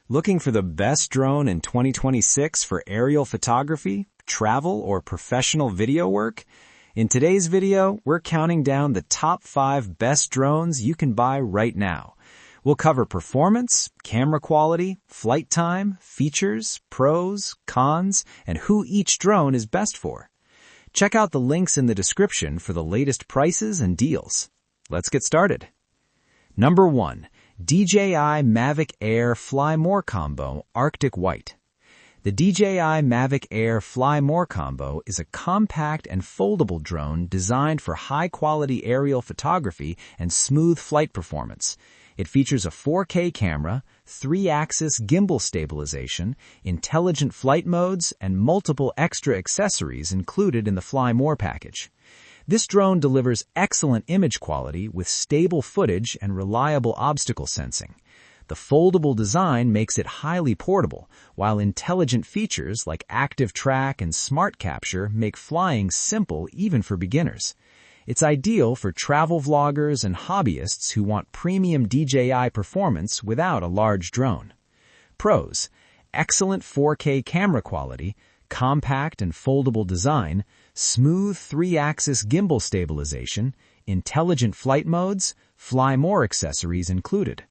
Looking for the best drone in 2026 for aerial photography, travel, or professional video work? In today's video, we're counting down the top 5 best drones you can buy right now. We'll cover performance, camera quality, flight time, features, pros, cons, and who each drone is best for. Check out the links in the description for the latest prices and deals. Let's get started. Number 1. DJI Mavic Air Fly More Combo Arctic White. The DJI Mavic Air Fly More Combo is a compact and foldable drone designed for high-quality aerial photography and smooth flight performance. It features a 4K camera, 3-axis gimbal stabilization, intelligent flight modes, and multiple extra accessories included in the Fly More package. This drone delivers excellent image quality with stable footage and reliable obstacle sensing. The foldable design makes it highly portable, while intelligent features like active track and smart capture make flying simple even for beginners. It's ideal for travel vloggers and hobbyists who want premium DJI performance without a large drone. Pros: excellent 4K camera quality, compact and foldable design, smooth 3-axis gimbal stabilization, intelligent flight modes, Fly More accessories included.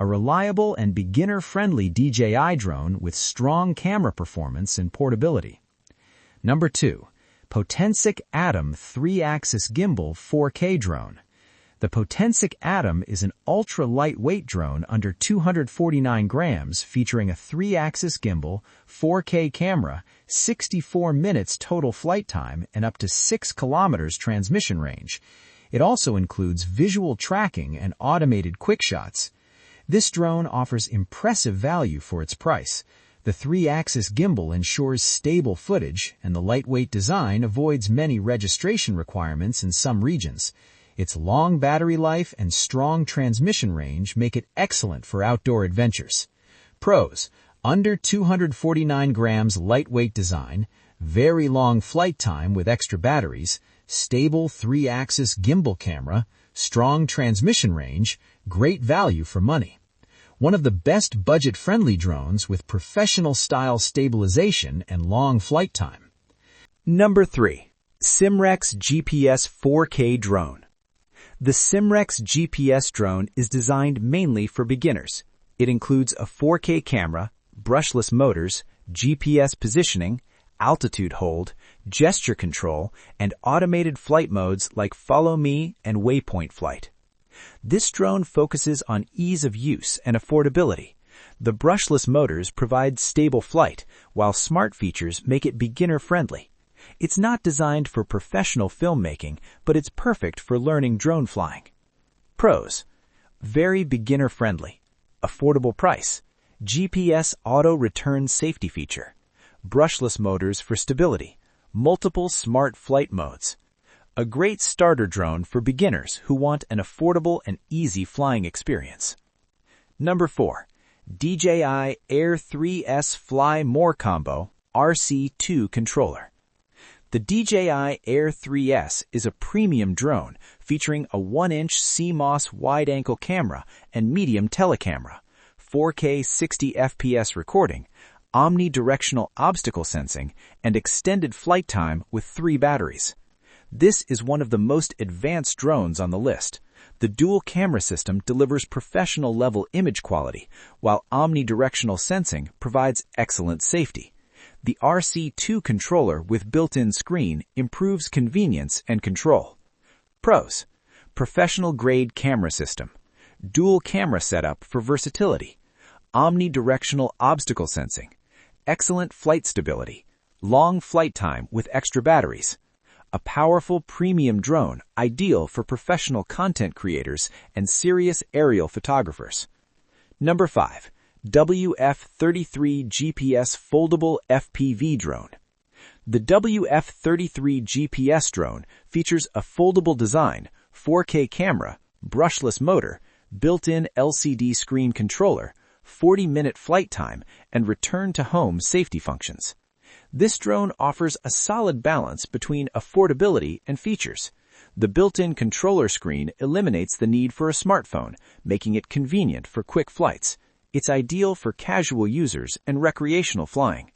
A reliable and beginner-friendly DJI drone with strong camera performance and portability. Number 2. Potensic Atom 3-axis gimbal 4K drone. The Potensic Atom is an ultra-lightweight drone under 249 grams featuring a 3-axis gimbal, 4K camera, 64 minutes total flight time, and up to 6 kilometers transmission range. It also includes visual tracking and automated quick shots. This drone offers impressive value for its price. The 3-axis gimbal ensures stable footage, and the lightweight design avoids many registration requirements in some regions. Its long battery life and strong transmission range make it excellent for outdoor adventures. Pros: under 249 grams lightweight design, very long flight time with extra batteries, stable 3-axis gimbal camera, strong transmission range, great value for money. One of the best budget-friendly drones with professional-style stabilization and long flight time. Number 3. SIMREX GPS 4K Drone. The SIMREX GPS drone is designed mainly for beginners. It includes a 4K camera, brushless motors, GPS positioning, altitude hold, gesture control, and automated flight modes like Follow Me and Waypoint Flight. This drone focuses on ease of use and affordability. The brushless motors provide stable flight, while smart features make it beginner-friendly. It's not designed for professional filmmaking, but it's perfect for learning drone flying. Pros: very beginner-friendly, affordable price, GPS auto-return safety feature, brushless motors for stability, multiple smart flight modes. A great starter drone for beginners who want an affordable and easy flying experience. Number 4. DJI Air 3S Fly More Combo RC2 Controller. The DJI Air 3S is a premium drone featuring a 1-inch CMOS wide-angle camera and medium telecamera, 4K 60 FPS recording, omnidirectional obstacle sensing, and extended flight time with 3 batteries. This is one of the most advanced drones on the list. The dual camera system delivers professional-level image quality, while omnidirectional sensing provides excellent safety. The RC2 controller with built-in screen improves convenience and control. Pros: professional-grade camera system, dual camera setup for versatility, omnidirectional obstacle sensing, excellent flight stability, long flight time with extra batteries. A powerful premium drone ideal for professional content creators and serious aerial photographers. Number 5. WF-33 GPS Foldable FPV Drone. The WF-33 GPS drone features a foldable design, 4K camera, brushless motor, built-in LCD screen controller, 40-minute flight time, and return-to-home safety functions. This drone offers a solid balance between affordability and features. The built-in controller screen eliminates the need for a smartphone, making it convenient for quick flights. It's ideal for casual users and recreational flying.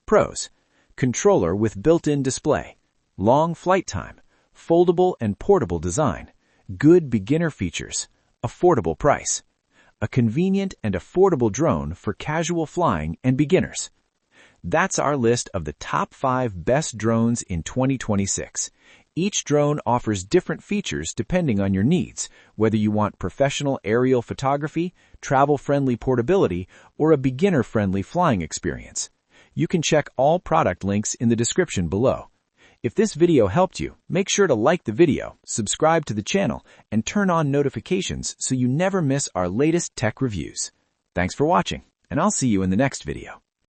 Pros: controller with built-in display, long flight time, foldable and portable design, good beginner features, affordable price. A convenient and affordable drone for casual flying and beginners. That's our list of the top 5 best drones in 2026. Each drone offers different features depending on your needs, whether you want professional aerial photography, travel-friendly portability, or a beginner-friendly flying experience. You can check all product links in the description below. If this video helped you, make sure to like the video, subscribe to the channel, and turn on notifications so you never miss our latest tech reviews. Thanks for watching, and I'll see you in the next video.